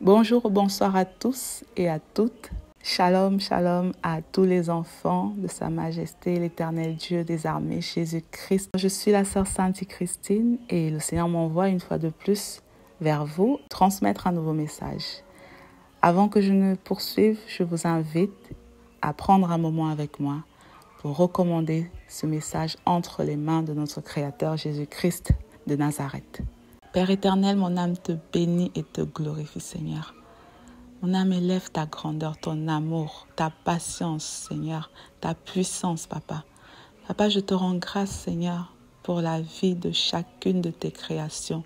Bonjour ou bonsoir à tous et à toutes. Shalom, shalom à tous les enfants de Sa Majesté, l'Éternel Dieu des armées, Jésus-Christ. Je suis la sœur Sainte Christine et le Seigneur m'envoie une fois de plus vers vous transmettre un nouveau message. Avant que je ne poursuive, je vous invite à prendre un moment avec moi pour recommander ce message entre les mains de notre Créateur Jésus-Christ de Nazareth. Père éternel, mon âme te bénit et te glorifie, Seigneur. Mon âme élève ta grandeur, ton amour, ta patience, Seigneur, ta puissance, Papa. Papa, je te rends grâce, Seigneur, pour la vie de chacune de tes créations.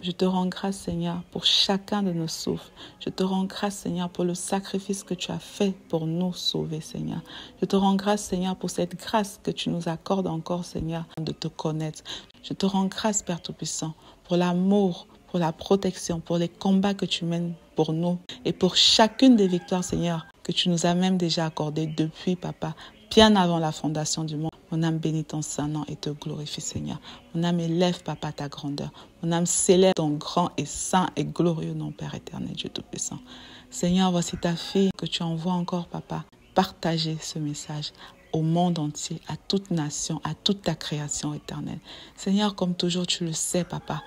Je te rends grâce, Seigneur, pour chacun de nos souffles. Je te rends grâce, Seigneur, pour le sacrifice que tu as fait pour nous sauver, Seigneur. Je te rends grâce, Seigneur, pour cette grâce que tu nous accordes encore, Seigneur, de te connaître. Je te rends grâce, Père Tout-Puissant, pour l'amour, pour la protection, pour les combats que tu mènes pour nous et pour chacune des victoires, Seigneur, que tu nous as même déjà accordées depuis, Papa, bien avant la fondation du monde. Mon âme bénit ton Saint-Nom et te glorifie, Seigneur. Mon âme élève, Papa, ta grandeur. Mon âme célèbre ton grand et saint et glorieux nom, Père éternel, Dieu Tout-Puissant. Seigneur, voici ta fille que tu envoies encore, Papa, partager ce message au monde entier, à toute nation, à toute ta création éternelle. Seigneur, comme toujours, tu le sais, Papa.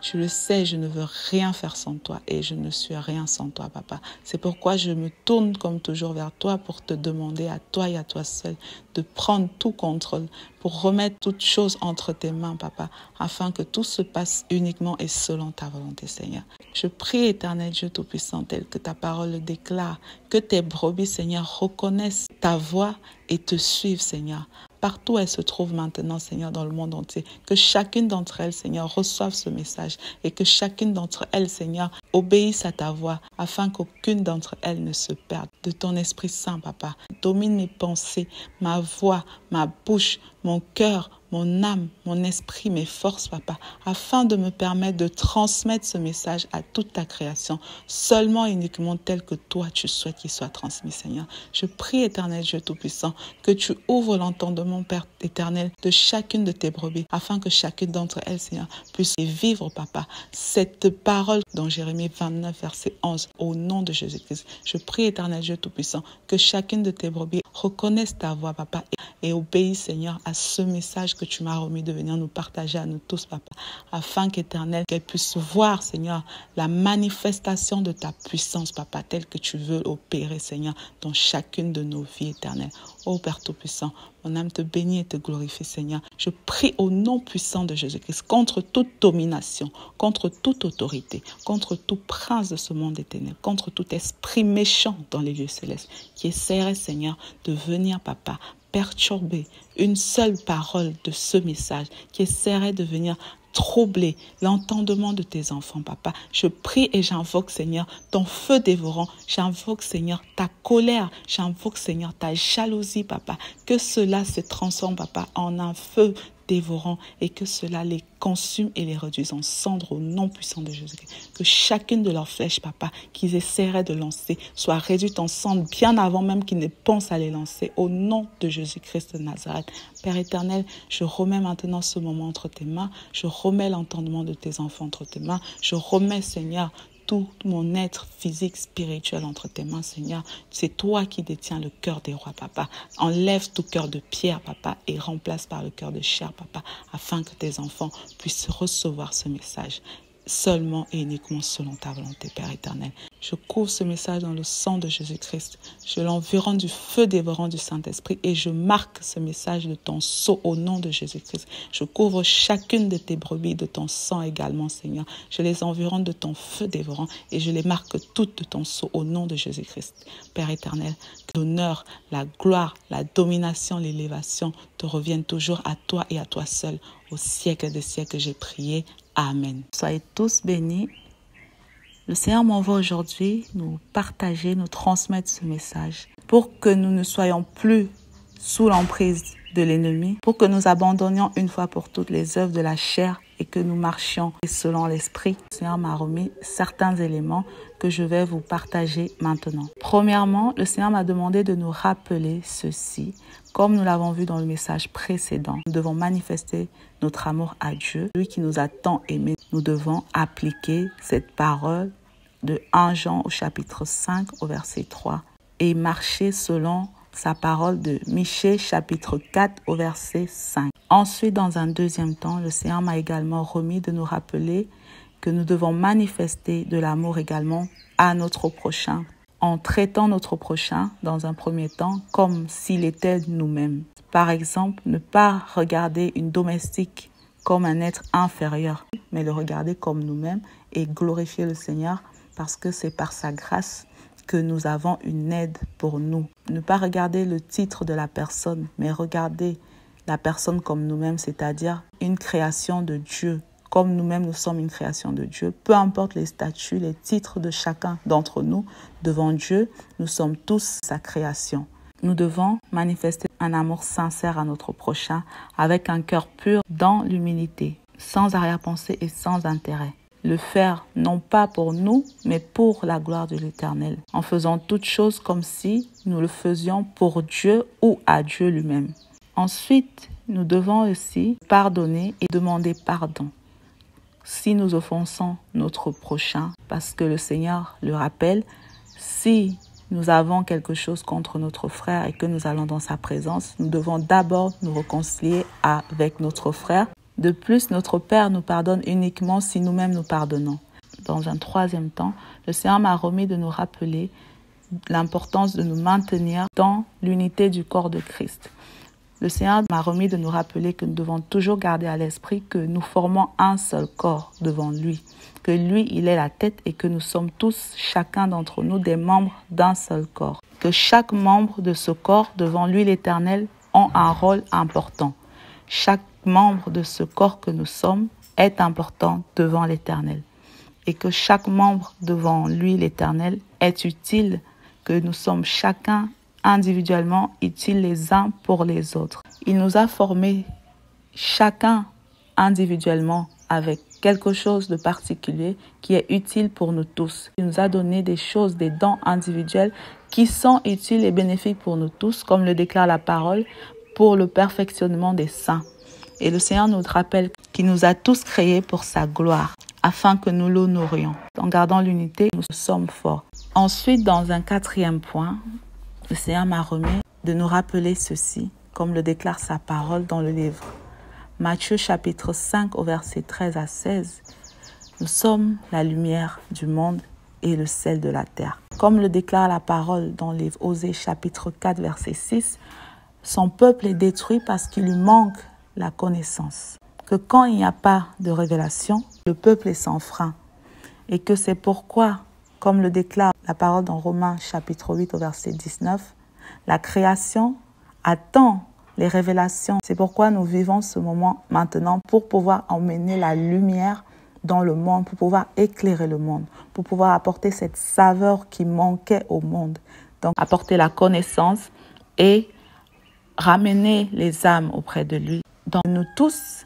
Tu le sais, je ne veux rien faire sans toi et je ne suis rien sans toi, Papa. C'est pourquoi je me tourne comme toujours vers toi pour te demander à toi et à toi seul de prendre tout contrôle, pour remettre toutes choses entre tes mains, Papa, afin que tout se passe uniquement et selon ta volonté, Seigneur. Je prie, éternel Dieu Tout-Puissant, tel que ta parole le déclare, que tes brebis, Seigneur, reconnaissent ta voix et te suivent, Seigneur. Partout où elles se trouvent maintenant, Seigneur, dans le monde entier, que chacune d'entre elles, Seigneur, reçoive ce message et que chacune d'entre elles, Seigneur, obéisse à ta voix afin qu'aucune d'entre elles ne se perde. De ton Esprit Saint, Papa, domine mes pensées, ma voix, ma bouche, mon cœur, mon âme, mon esprit, mes forces, Papa, afin de me permettre de transmettre ce message à toute ta création, seulement et uniquement tel que toi tu souhaites qu'il soit transmis, Seigneur. Je prie, éternel Dieu Tout-Puissant, que tu ouvres l'entendement, Père éternel, de chacune de tes brebis, afin que chacune d'entre elles, Seigneur, puisse vivre, Papa, cette parole dans Jérémie 29, verset 11, au nom de Jésus-Christ. Je prie, éternel Dieu Tout-Puissant, que chacune de tes brebis reconnaisse ta voix, Papa, et obéisse, Seigneur, à ce message que tu m'as remis de venir nous partager à nous tous, Papa, afin qu'éternel, qu'elle puisse voir, Seigneur, la manifestation de ta puissance, Papa, telle que tu veux opérer, Seigneur, dans chacune de nos vies éternelles. Ô Père Tout-Puissant, mon âme te bénit et te glorifie, Seigneur. Je prie au nom puissant de Jésus-Christ contre toute domination, contre toute autorité, contre tout prince de ce monde des ténèbres, contre tout esprit méchant dans les lieux célestes qui essaierait, Seigneur, de venir, Papa, perturber une seule parole de ce message, qui essaierait de venir troubler l'entendement de tes enfants, Papa. Je prie et j'invoque, Seigneur, ton feu dévorant. J'invoque, Seigneur, ta colère. J'invoque, Seigneur, ta jalousie, Papa. Que cela se transforme, Papa, en un feu dévorant et que cela les consume et les réduise en cendres au nom puissant de Jésus-Christ. Que chacune de leurs flèches, Papa, qu'ils essaieraient de lancer, soit réduite en cendres bien avant même qu'ils ne pensent à les lancer au nom de Jésus-Christ de Nazareth. Père éternel, je remets maintenant ce moment entre tes mains. Je remets l'entendement de tes enfants entre tes mains. Je remets, Seigneur, tout mon être physique, spirituel entre tes mains, Seigneur. C'est toi qui détiens le cœur des rois, Papa. Enlève tout cœur de pierre, Papa, et remplace par le cœur de chair, Papa, afin que tes enfants puissent recevoir ce message seulement et uniquement selon ta volonté, Père éternel. Je couvre ce message dans le sang de Jésus-Christ. Je l'environne du feu dévorant du Saint-Esprit et je marque ce message de ton sceau au nom de Jésus-Christ. Je couvre chacune de tes brebis de ton sang également, Seigneur. Je les environne de ton feu dévorant et je les marque toutes de ton sceau au nom de Jésus-Christ. Père éternel, que l'honneur, la gloire, la domination, l'élévation te reviennent toujours à toi et à toi seul. Au siècle des siècles, j'ai prié. Amen. Soyez tous bénis. Le Seigneur m'envoie aujourd'hui nous partager, nous transmettre ce message pour que nous ne soyons plus sous l'emprise de l'ennemi, pour que nous abandonnions une fois pour toutes les œuvres de la chair et que nous marchions selon l'esprit. Le Seigneur m'a remis certains éléments que je vais vous partager maintenant. Premièrement, le Seigneur m'a demandé de nous rappeler ceci. Comme nous l'avons vu dans le message précédent, nous devons manifester notre amour à Dieu, lui qui nous a tant aimés. Nous devons appliquer cette parole de 1 Jean au chapitre 5 au verset 3 et marcher selon sa parole de Michée chapitre 4 au verset 5. Ensuite, dans un deuxième temps, le Seigneur m'a également remis de nous rappeler que nous devons manifester de l'amour également à notre prochain, en traitant notre prochain dans un premier temps comme s'il était nous-mêmes. Par exemple, ne pas regarder une domestique comme un être inférieur, mais le regarder comme nous-mêmes et glorifier le Seigneur parce que c'est par sa grâce que nous avons une aide pour nous. Ne pas regarder le titre de la personne, mais regarder la personne comme nous-mêmes, c'est-à-dire une création de Dieu. Comme nous-mêmes, nous sommes une création de Dieu. Peu importe les statuts, les titres de chacun d'entre nous, devant Dieu, nous sommes tous sa création. Nous devons manifester un amour sincère à notre prochain, avec un cœur pur dans l'humilité, sans arrière-pensée et sans intérêt. Le faire non pas pour nous, mais pour la gloire de l'Éternel, en faisant toutes choses comme si nous le faisions pour Dieu ou à Dieu lui-même. Ensuite, nous devons aussi pardonner et demander pardon si nous offensons notre prochain, parce que le Seigneur le rappelle, si nous avons quelque chose contre notre frère et que nous allons dans sa présence, nous devons d'abord nous réconcilier avec notre frère. De plus, notre Père nous pardonne uniquement si nous-mêmes nous pardonnons. Dans un troisième temps, le Seigneur m'a remis de nous rappeler l'importance de nous maintenir dans l'unité du corps de Christ. Le Seigneur m'a remis de nous rappeler que nous devons toujours garder à l'esprit que nous formons un seul corps devant lui, que lui, il est la tête et que nous sommes tous, chacun d'entre nous, des membres d'un seul corps. Que chaque membre de ce corps devant lui, l'Éternel, ont un rôle important. Chaque membre de ce corps que nous sommes est important devant l'Éternel. Et que chaque membre devant lui, l'Éternel, est utile, que nous sommes chacun individuellement utiles les uns pour les autres. Il nous a formés chacun individuellement avec quelque chose de particulier qui est utile pour nous tous. Il nous a donné des choses, des dons individuels qui sont utiles et bénéfiques pour nous tous, comme le déclare la parole, pour le perfectionnement des saints. Et le Seigneur nous rappelle qu'il nous a tous créés pour sa gloire, afin que nous l'honorions. En gardant l'unité, nous sommes forts. Ensuite, dans un quatrième point, le Seigneur m'a remis de nous rappeler ceci, comme le déclare sa parole dans le livre. Matthieu chapitre 5 au verset 13 à 16. Nous sommes la lumière du monde et le sel de la terre. Comme le déclare la parole dans le livre Osée chapitre 4 verset 6, son peuple est détruit parce qu'il lui manque la connaissance. Que quand il n'y a pas de révélation, le peuple est sans frein. Et que c'est pourquoi, comme le déclare la parole dans Romains chapitre 8 au verset 19, la création attend les révélations. C'est pourquoi nous vivons ce moment maintenant pour pouvoir emmener la lumière dans le monde, pour pouvoir éclairer le monde, pour pouvoir apporter cette saveur qui manquait au monde. Donc apporter la connaissance et ramener les âmes auprès de lui. Donc nous tous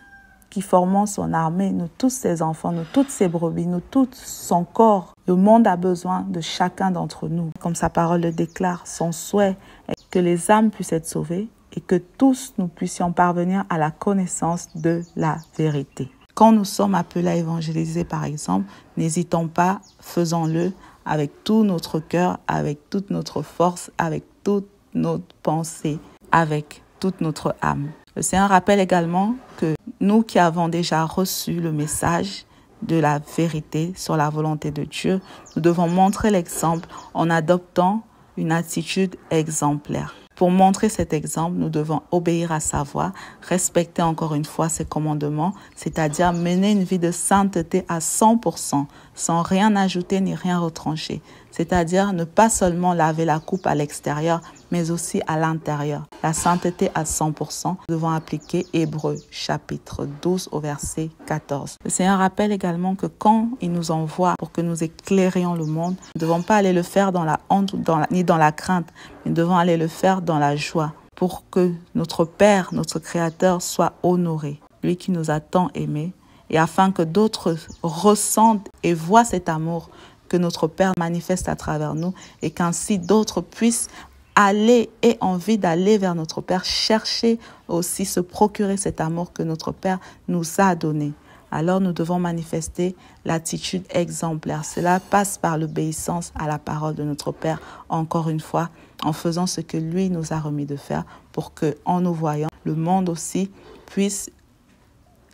qui formons son armée, nous tous ses enfants, nous toutes ses brebis, nous tous son corps. Le monde a besoin de chacun d'entre nous. Comme sa parole le déclare, son souhait est que les âmes puissent être sauvées et que tous nous puissions parvenir à la connaissance de la vérité. Quand nous sommes appelés à évangéliser, par exemple, n'hésitons pas, faisons-le avec tout notre cœur, avec toute notre force, avec toute notre pensée, avec toute notre âme. Le Seigneur rappelle également que nous qui avons déjà reçu le message de la vérité sur la volonté de Dieu, nous devons montrer l'exemple en adoptant une attitude exemplaire. Pour montrer cet exemple, nous devons obéir à sa voix, respecter encore une fois ses commandements, c'est-à-dire mener une vie de sainteté à 100%, sans rien ajouter ni rien retrancher. C'est-à-dire ne pas seulement laver la coupe à l'extérieur, mais aussi à l'intérieur. La sainteté à 100%, nous devons appliquer Hébreux chapitre 12 au verset 14. Le Seigneur rappelle également que quand il nous envoie pour que nous éclairions le monde, nous ne devons pas aller le faire dans la honte ni dans la crainte, mais nous devons aller le faire dans la joie pour que notre Père, notre Créateur soit honoré, lui qui nous a tant aimés, et afin que d'autres ressentent et voient cet amour que notre Père manifeste à travers nous et qu'ainsi d'autres puissent aller et envie d'aller vers notre Père, chercher aussi, se procurer cet amour que notre Père nous a donné, alors nous devons manifester l'attitude exemplaire. Cela passe par l'obéissance à la parole de notre Père, encore une fois, en faisant ce que lui nous a remis de faire pour que, en nous voyant, le monde aussi puisse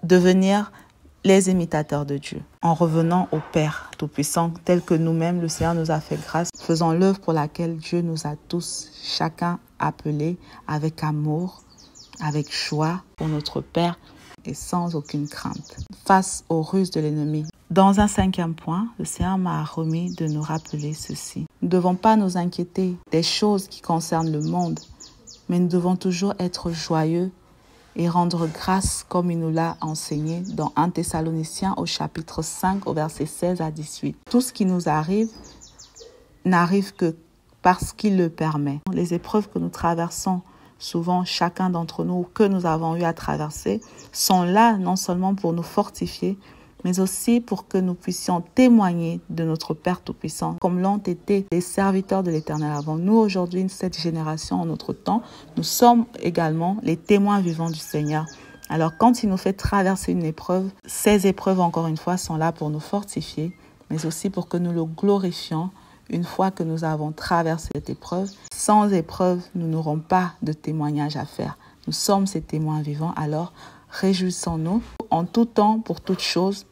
devenir les imitateurs de Dieu. En revenant au Père Tout-Puissant, tel que nous-mêmes, le Seigneur nous a fait grâce, faisant l'œuvre pour laquelle Dieu nous a tous, chacun appelés avec amour, avec joie pour notre Père et sans aucune crainte, face aux ruses de l'ennemi. Dans un 5e point, le Seigneur m'a remis de nous rappeler ceci. Nous ne devons pas nous inquiéter des choses qui concernent le monde, mais nous devons toujours être joyeux et rendre grâce comme il nous l'a enseigné dans 1 Thessaloniciens au chapitre 5 au verset 16 à 18. Tout ce qui nous arrive n'arrive que parce qu'il le permet. Les épreuves que nous traversons, souvent chacun d'entre nous, que nous avons eu à traverser, sont là non seulement pour nous fortifier, mais aussi pour que nous puissions témoigner de notre Père Tout-Puissant, comme l'ont été les serviteurs de l'Éternel avant nous. Aujourd'hui, cette génération, en notre temps, nous sommes également les témoins vivants du Seigneur. Alors, quand il nous fait traverser une épreuve, ces épreuves, encore une fois, sont là pour nous fortifier, mais aussi pour que nous le glorifions une fois que nous avons traversé cette épreuve. Sans épreuve, nous n'aurons pas de témoignage à faire. Nous sommes ces témoins vivants, alors réjouissons-nous en tout temps, pour toutes choses.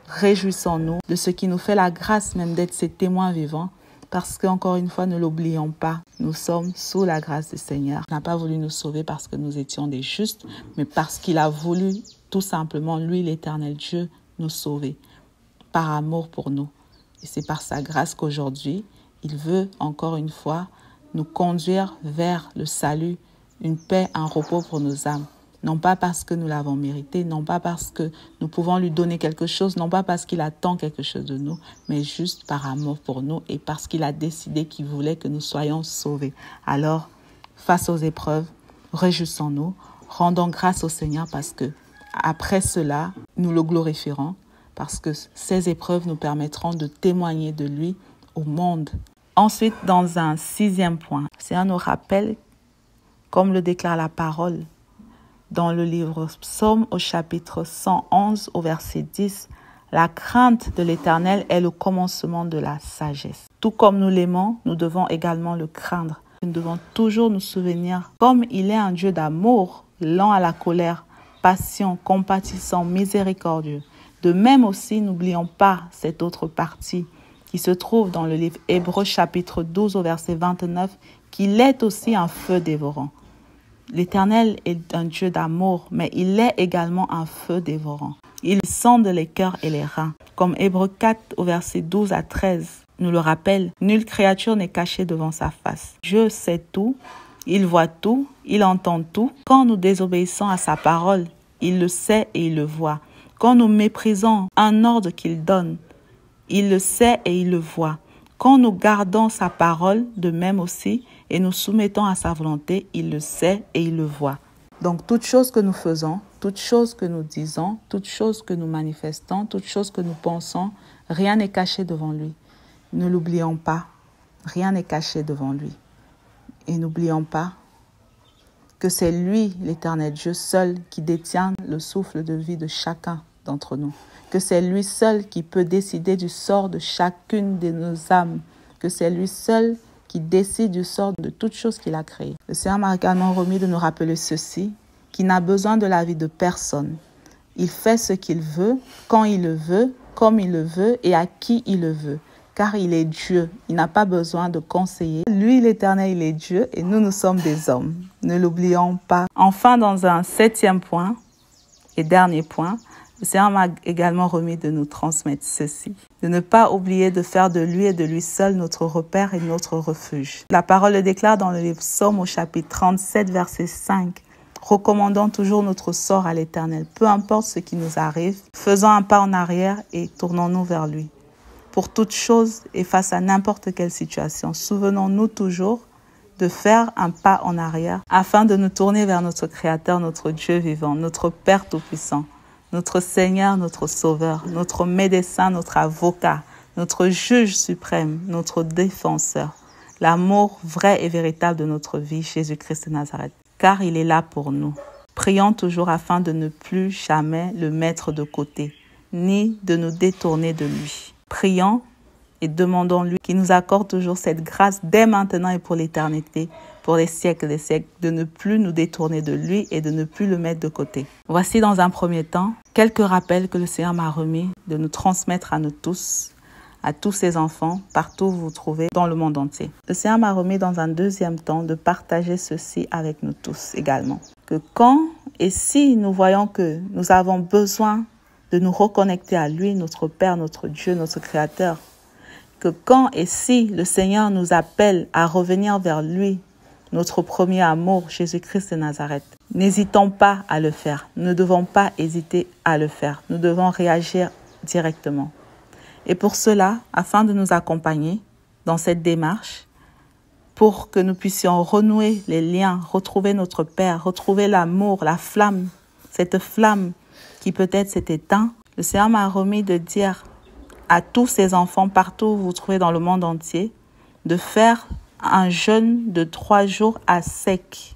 Réjouissons-nous de ce qui nous fait la grâce même d'être ces témoins vivants, parce qu'encore une fois, ne l'oublions pas, nous sommes sous la grâce du Seigneur. Il n'a pas voulu nous sauver parce que nous étions des justes, mais parce qu'il a voulu tout simplement, lui, l'Éternel Dieu, nous sauver par amour pour nous. Et c'est par sa grâce qu'aujourd'hui, il veut encore une fois nous conduire vers le salut, une paix, un repos pour nos âmes. Non pas parce que nous l'avons mérité, non pas parce que nous pouvons lui donner quelque chose, non pas parce qu'il attend quelque chose de nous, mais juste par amour pour nous et parce qu'il a décidé qu'il voulait que nous soyons sauvés. Alors, face aux épreuves, réjouissons-nous, rendons grâce au Seigneur parce que après cela, nous le glorifierons, parce que ces épreuves nous permettront de témoigner de lui au monde. Ensuite, dans un 6e point, le Seigneur nous rappelle, comme le déclare la parole, dans le livre Psaume au chapitre 111 au verset 10, la crainte de l'Éternel est le commencement de la sagesse. Tout comme nous l'aimons, nous devons également le craindre. Nous devons toujours nous souvenir, comme il est un Dieu d'amour, lent à la colère, patient, compatissant, miséricordieux. De même aussi, n'oublions pas cette autre partie qui se trouve dans le livre Hébreux chapitre 12 au verset 29, qu'il est aussi un feu dévorant. L'Éternel est un Dieu d'amour, mais il est également un feu dévorant. Il sonde les cœurs et les reins. Comme Hébreux 4 au verset 12 à 13 nous le rappelle, nulle créature n'est cachée devant sa face. Dieu sait tout, il voit tout, il entend tout. Quand nous désobéissons à sa parole, il le sait et il le voit. Quand nous méprisons un ordre qu'il donne, il le sait et il le voit. Quand nous gardons sa parole, de même aussi, et nous soumettons à sa volonté, il le sait et il le voit. Donc, toute chose que nous faisons, toute chose que nous disons, toute chose que nous manifestons, toute chose que nous pensons, rien n'est caché devant lui. Ne l'oublions pas, rien n'est caché devant lui. Et n'oublions pas que c'est lui, l'Éternel Dieu seul, qui détient le souffle de vie de chacun d'entre nous. Que c'est lui seul qui peut décider du sort de chacune de nos âmes. Que c'est lui seul qui décide du sort de toute chose qu'il a créée. Le Seigneur m'a également remis de nous rappeler ceci, qu'il n'a besoin de l'avis de personne. Il fait ce qu'il veut, quand il le veut, comme il le veut et à qui il le veut. Car il est Dieu, il n'a pas besoin de conseiller. Lui, l'Éternel, il est Dieu et nous, nous sommes des hommes. Ne l'oublions pas. Enfin, dans un 7e point et dernier point, le Seigneur m'a également remis de nous transmettre ceci, de ne pas oublier de faire de lui et de lui seul notre repère et notre refuge. La parole le déclare dans le livre Psaume au chapitre 37, verset 5. Recommandons toujours notre sort à l'Éternel, peu importe ce qui nous arrive, faisons un pas en arrière et tournons-nous vers lui. Pour toute chose et face à n'importe quelle situation, souvenons-nous toujours de faire un pas en arrière afin de nous tourner vers notre Créateur, notre Dieu vivant, notre Père Tout-Puissant, notre Seigneur, notre Sauveur, notre médecin, notre avocat, notre juge suprême, notre défenseur, l'amour vrai et véritable de notre vie, Jésus-Christ de Nazareth, car il est là pour nous. Prions toujours afin de ne plus jamais le mettre de côté, ni de nous détourner de lui. Prions et demandons-lui qu'il nous accorde toujours cette grâce dès maintenant et pour l'éternité, pour les siècles des siècles, de ne plus nous détourner de lui et de ne plus le mettre de côté. Voici dans un premier temps quelques rappels que le Seigneur m'a remis de nous transmettre à tous ses enfants, partout où vous vous trouvez dans le monde entier. Le Seigneur m'a remis dans un deuxième temps de partager ceci avec nous tous également. Que quand et si nous voyons que nous avons besoin de nous reconnecter à lui, notre Père, notre Dieu, notre Créateur, que quand et si le Seigneur nous appelle à revenir vers lui, notre premier amour, Jésus-Christ de Nazareth, n'hésitons pas à le faire. Nous ne devons pas hésiter à le faire. Nous devons réagir directement. Et pour cela, afin de nous accompagner dans cette démarche, pour que nous puissions renouer les liens, retrouver notre Père, retrouver l'amour, la flamme, cette flamme qui peut-être s'est éteinte, le Seigneur m'a remis de dire à tous ses enfants, partout où vous vous trouvez dans le monde entier, de faire un jeûne de 3 jours à sec,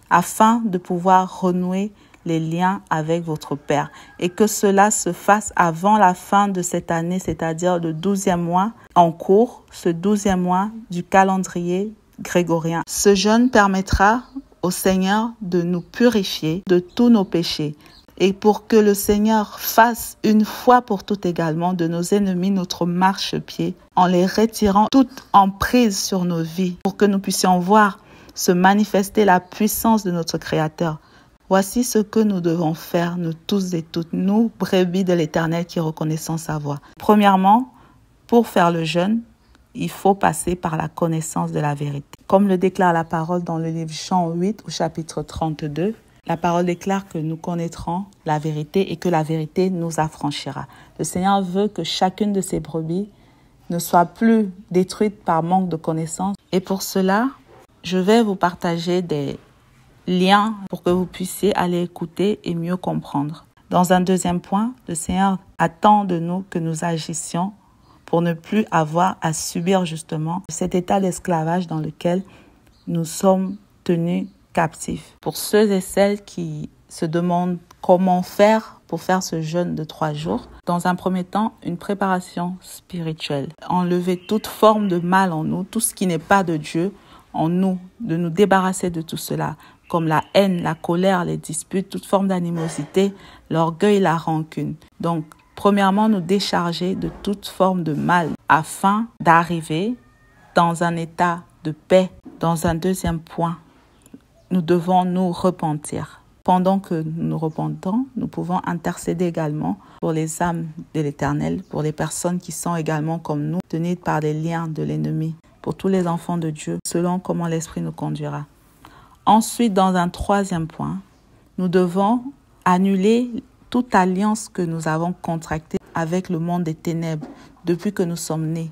afin de pouvoir renouer les liens avec votre Père. Et que cela se fasse avant la fin de cette année, c'est-à-dire le 12e mois en cours, ce 12e mois du calendrier grégorien. Ce jeûne permettra au Seigneur de nous purifier de tous nos péchés. Et pour que le Seigneur fasse une fois pour toutes également de nos ennemis notre marchepied, en les retirant toute emprise sur nos vies, pour que nous puissions voir se manifester la puissance de notre Créateur. Voici ce que nous devons faire, nous tous et toutes, nous, brebis de l'Éternel qui reconnaissons sa voix. Premièrement, pour faire le jeûne, il faut passer par la connaissance de la vérité. Comme le déclare la parole dans le livre Jean 8 au chapitre 32, la parole déclare que nous connaîtrons la vérité et que la vérité nous affranchira. Le Seigneur veut que chacune de ses brebis ne soit plus détruite par manque de connaissance. Et pour cela, je vais vous partager des liens pour que vous puissiez aller écouter et mieux comprendre. Dans un deuxième point, le Seigneur attend de nous que nous agissions pour ne plus avoir à subir justement cet état d'esclavage dans lequel nous sommes tenus captifs. Pour ceux et celles qui se demandent comment faire pour faire ce jeûne de 3 jours, dans un premier temps, une préparation spirituelle. Enlever toute forme de mal en nous, tout ce qui n'est pas de Dieu en nous, de nous débarrasser de tout cela, comme la haine, la colère, les disputes, toute forme d'animosité, l'orgueil, la rancune. Donc, premièrement, nous décharger de toute forme de mal afin d'arriver dans un état de paix. Dans un deuxième point, nous devons nous repentir. Pendant que nous nous repentons, nous pouvons intercéder également pour les âmes de l'Éternel, pour les personnes qui sont également comme nous, tenues par les liens de l'ennemi, pour tous les enfants de Dieu, selon comment l'Esprit nous conduira. Ensuite, dans un troisième point, nous devons annuler toute alliance que nous avons contractée avec le monde des ténèbres depuis que nous sommes nés.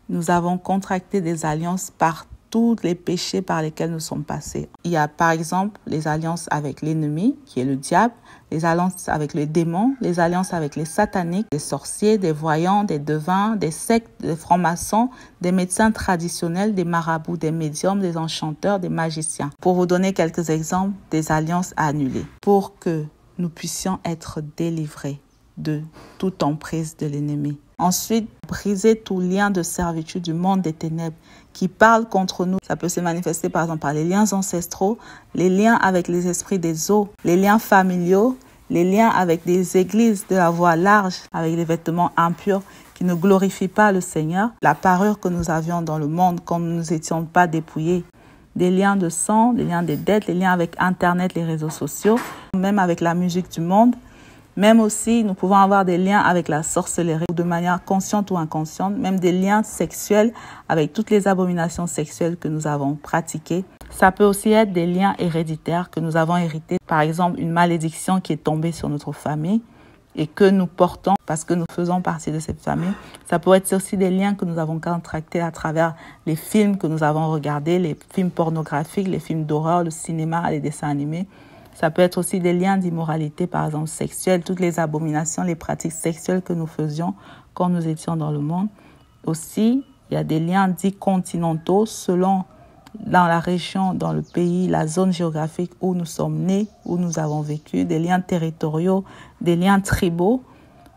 Nous avons contracté des alliances par tous les péchés par lesquels nous sommes passés. Il y a par exemple les alliances avec l'ennemi, qui est le diable, les alliances avec les démons, les alliances avec les sataniques, des sorciers, des voyants, des devins, des sectes, des francs-maçons, des médecins traditionnels, des marabouts, des médiums, des enchanteurs, des magiciens. Pour vous donner quelques exemples des alliances à annuler, pour que nous puissions être délivrés de toute emprise de l'ennemi. Ensuite, briser tout lien de servitude du monde des ténèbres qui parle contre nous. Ça peut se manifester par exemple par les liens ancestraux, les liens avec les esprits des eaux, les liens familiaux, les liens avec des églises de la voie large, avec des vêtements impurs qui ne glorifient pas le Seigneur, la parure que nous avions dans le monde quand nous n'étions pas dépouillés, des liens de sang, des liens des dettes, les liens avec Internet, les réseaux sociaux, même avec la musique du monde. Même aussi, nous pouvons avoir des liens avec la sorcellerie, de manière consciente ou inconsciente, même des liens sexuels avec toutes les abominations sexuelles que nous avons pratiquées. Ça peut aussi être des liens héréditaires que nous avons hérités. Par exemple, une malédiction qui est tombée sur notre famille et que nous portons parce que nous faisons partie de cette famille. Ça peut être aussi des liens que nous avons contractés à travers les films que nous avons regardés, les films pornographiques, les films d'horreur, le cinéma, les dessins animés. Ça peut être aussi des liens d'immoralité, par exemple sexuelle, toutes les abominations, les pratiques sexuelles que nous faisions quand nous étions dans le monde. Aussi, il y a des liens dits continentaux selon dans la région, dans le pays, la zone géographique où nous sommes nés, où nous avons vécu, des liens territoriaux, des liens tribaux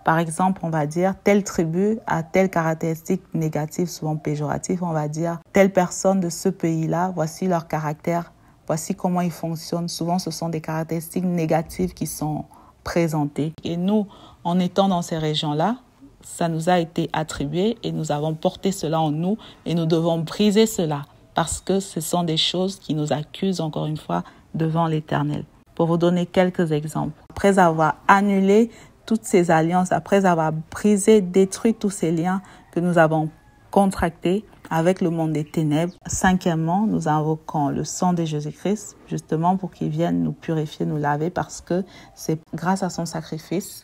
Par exemple, on va dire telle tribu a telle caractéristique négative, souvent péjorative. On va dire telle personne de ce pays-là, voici leur caractère, voici comment ils fonctionnent. Souvent, ce sont des caractéristiques négatives qui sont présentées. Et nous, en étant dans ces régions-là, ça nous a été attribué et nous avons porté cela en nous et nous devons briser cela parce que ce sont des choses qui nous accusent encore une fois devant l'Éternel. Pour vous donner quelques exemples, après avoir annulé toutes ces alliances, après avoir brisé, détruit tous ces liens que nous avons contractés avec le monde des ténèbres. Cinquièmement, nous invoquons le sang de Jésus-Christ, justement pour qu'il vienne nous purifier, nous laver, parce que c'est grâce à son sacrifice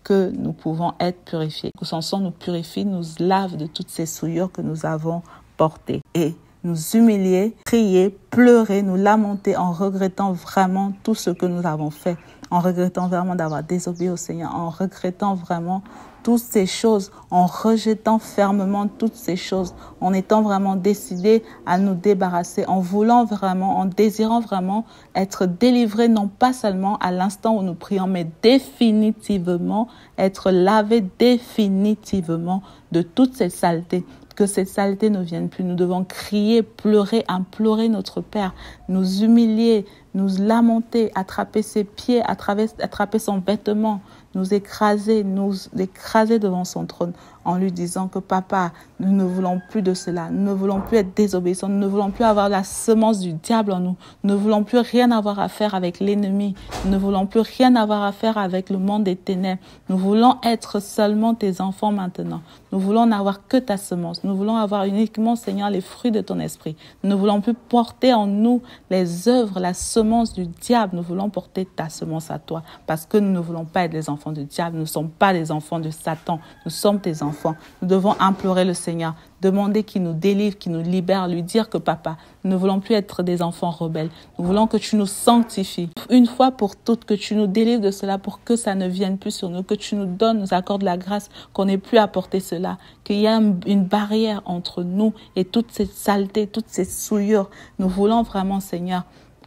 que nous pouvons être purifiés. Que son sang nous purifie, nous lave de toutes ces souillures que nous avons portées. Et nous humilier, crier, pleurer, nous lamenter en regrettant vraiment tout ce que nous avons fait, en regrettant vraiment d'avoir désobéi au Seigneur, en regrettant vraiment toutes ces choses, en rejetant fermement toutes ces choses, en étant vraiment décidés à nous débarrasser, en voulant vraiment, en désirant vraiment être délivrés, non pas seulement à l'instant où nous prions, mais définitivement, être lavés définitivement de toutes ces saletés. Que cette saleté ne vienne plus. Nous devons crier, pleurer, implorer notre Père, nous humilier, nous lamenter, attraper ses pieds, attraper son vêtement, nous écraser devant son trône en lui disant que papa, nous ne voulons plus de cela, nous ne voulons plus être désobéissants, nous ne voulons plus avoir la semence du diable en nous, nous ne voulons plus rien avoir à faire avec l'ennemi, nous ne voulons plus rien avoir à faire avec le monde des ténèbres, nous voulons être seulement tes enfants maintenant, nous voulons n'avoir que ta semence, nous voulons avoir uniquement, Seigneur, les fruits de ton esprit, nous ne voulons plus porter en nous les œuvres, la semence du diable, nous voulons porter ta semence à toi, parce que nous ne voulons pas être les enfants du diable, nous ne sommes pas les enfants de Satan, nous sommes tes enfants. Nous devons implorer le Seigneur, demander qu'il nous délivre, qu'il nous libère, lui dire que papa, nous ne voulons plus être des enfants rebelles. Nous voulons que tu nous sanctifies une fois pour toutes, que tu nous délivres de cela pour que ça ne vienne plus sur nous, que tu nous donnes, nous accordes la grâce, qu'on n'ait plus à porter cela, qu'il y a une barrière entre nous et toutes ces saletés, toutes ces souillures. Nous voulons vraiment, Seigneur,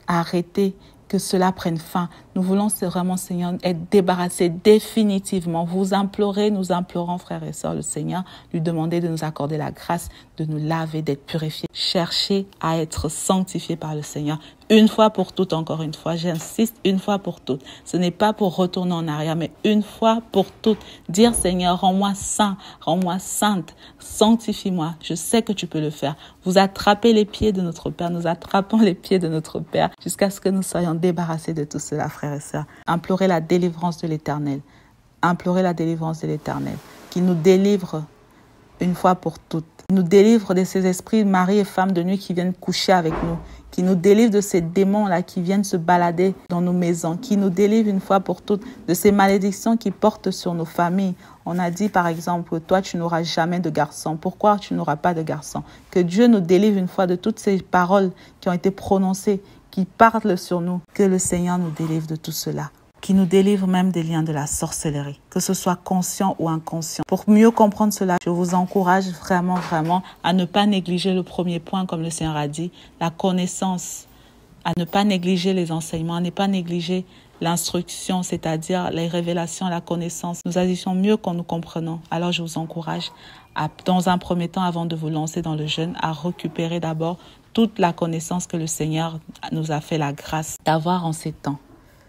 arrêter que cela prenne fin. Nous voulons vraiment, Seigneur, être débarrassés définitivement. Vous implorez, nous implorons, frères et sœurs, le Seigneur, lui demander de nous accorder la grâce, de nous laver, d'être purifiés. Cherchez à être sanctifiés par le Seigneur. Une fois pour toutes, encore une fois, j'insiste, une fois pour toutes. Ce n'est pas pour retourner en arrière, mais une fois pour toutes. Dire, Seigneur, rends-moi saint, rends-moi sainte, sanctifie-moi. Je sais que tu peux le faire. Vous attrapez les pieds de notre Père, nous attrapons les pieds de notre Père jusqu'à ce que nous soyons débarrassés de tout cela, frères et sœurs. Implorez la délivrance de l'Éternel. Implorez la délivrance de l'Éternel. Qu'il nous délivre une fois pour toutes. Nous délivre de ces esprits, mari et femme de nuit qui viennent coucher avec nous. Qui nous délivre de ces démons-là qui viennent se balader dans nos maisons. Qui nous délivre une fois pour toutes de ces malédictions qui portent sur nos familles. On a dit par exemple, toi tu n'auras jamais de garçon. Pourquoi tu n'auras pas de garçon? Que Dieu nous délivre une fois de toutes ces paroles qui ont été prononcées, qui parlent sur nous. Que le Seigneur nous délivre de tout cela. Qui nous délivre même des liens de la sorcellerie, que ce soit conscient ou inconscient. Pour mieux comprendre cela, je vous encourage vraiment à ne pas négliger le premier point, comme le Seigneur a dit, la connaissance, à ne pas négliger les enseignements, à ne pas négliger l'instruction, c'est-à-dire les révélations, la connaissance. Nous agissons mieux quand nous comprenons. Alors je vous encourage, dans un premier temps, avant de vous lancer dans le jeûne, à récupérer d'abord toute la connaissance que le Seigneur nous a fait la grâce d'avoir en ces temps.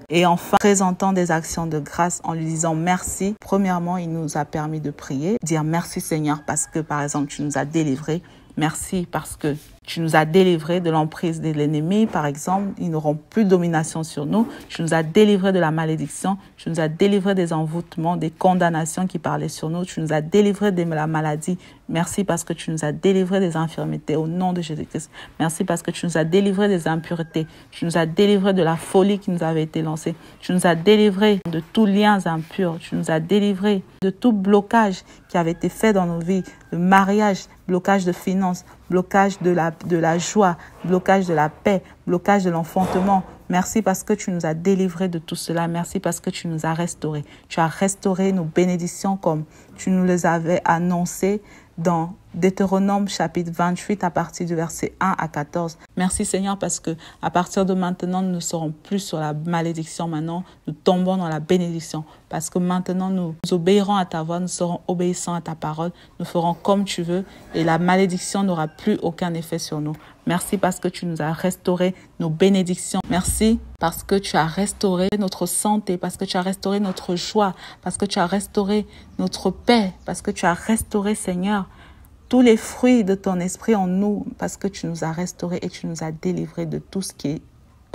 Et enfin, présentant des actions de grâce en lui disant merci. Premièrement, il nous a permis de prier, dire merci Seigneur parce que par exemple tu nous as délivrés. Merci parce que tu nous as délivrés de l'emprise de l'ennemi, par exemple. Ils n'auront plus de domination sur nous. Tu nous as délivrés de la malédiction. Tu nous as délivrés des envoûtements, des condamnations qui parlaient sur nous. Tu nous as délivrés de la maladie. Merci parce que tu nous as délivrés des infirmités au nom de Jésus-Christ. Merci parce que tu nous as délivrés des impuretés. Tu nous as délivrés de la folie qui nous avait été lancée. Tu nous as délivrés de tous liens impurs. Tu nous as délivrés de tout blocage qui avait été fait dans nos vies. Le mariage, blocage de finances, blocage de la joie, blocage de la paix, blocage de l'enfantement. Merci parce que tu nous as délivrés de tout cela. Merci parce que tu nous as restaurés. Tu as restauré nos bénédictions comme tu nous les avais annoncées dans Deutéronome chapitre 28 à partir du verset 1 à 14. Merci Seigneur parce que à partir de maintenant, nous ne serons plus sur la malédiction. Maintenant, nous tombons dans la bénédiction parce que maintenant, nous obéirons à ta voix, nous serons obéissants à ta parole, nous ferons comme tu veux et la malédiction n'aura plus aucun effet sur nous. Merci parce que tu nous as restauré nos bénédictions. Merci parce que tu as restauré notre santé, parce que tu as restauré notre joie, parce que tu as restauré notre paix, parce que tu as restauré, Seigneur, tous les fruits de ton esprit en nous, parce que tu nous as restaurés et tu nous as délivrés de tout ce qui est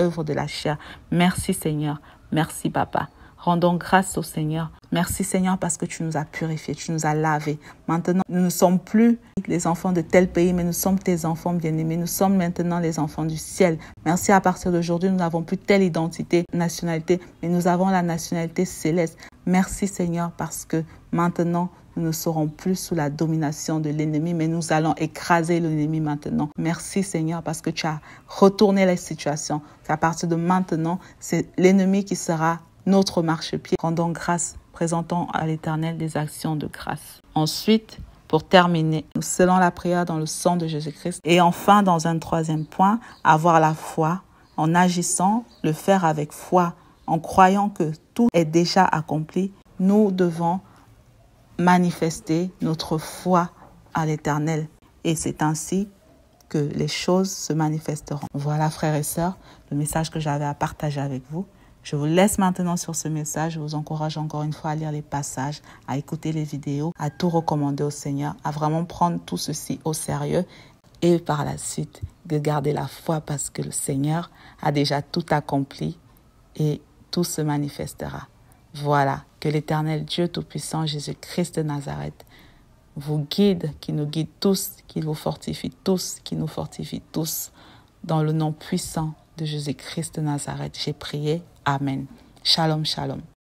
œuvre de la chair. Merci Seigneur, merci Papa. Rendons grâce au Seigneur. Merci Seigneur parce que tu nous as purifiés, tu nous as lavés. Maintenant, nous ne sommes plus les enfants de tel pays, mais nous sommes tes enfants bien-aimés. Nous sommes maintenant les enfants du ciel. Merci à partir d'aujourd'hui, nous n'avons plus telle identité, nationalité, mais nous avons la nationalité céleste. Merci Seigneur parce que maintenant, nous ne serons plus sous la domination de l'ennemi, mais nous allons écraser l'ennemi maintenant. Merci Seigneur parce que tu as retourné la situation. À partir de maintenant, c'est l'ennemi qui sera notre marchepied. Rendons grâce, présentons à l'Éternel des actions de grâce. Ensuite, pour terminer, nous scellons la prière dans le sang de Jésus-Christ. Et enfin, dans un troisième point, avoir la foi en agissant, le faire avec foi, en croyant que tout est déjà accompli. Nous devons manifester notre foi à l'Éternel. Et c'est ainsi que les choses se manifesteront. Voilà, frères et sœurs, le message que j'avais à partager avec vous. Je vous laisse maintenant sur ce message. Je vous encourage encore une fois à lire les passages, à écouter les vidéos, à tout recommander au Seigneur, à vraiment prendre tout ceci au sérieux et par la suite de garder la foi parce que le Seigneur a déjà tout accompli et tout se manifestera. Voilà, que l'Éternel Dieu Tout-Puissant, Jésus-Christ de Nazareth, vous guide, qui nous guide tous, qui vous fortifie tous, qui nous fortifie tous. Dans le nom puissant de Jésus-Christ de Nazareth, j'ai prié. Amen. Shalom, shalom.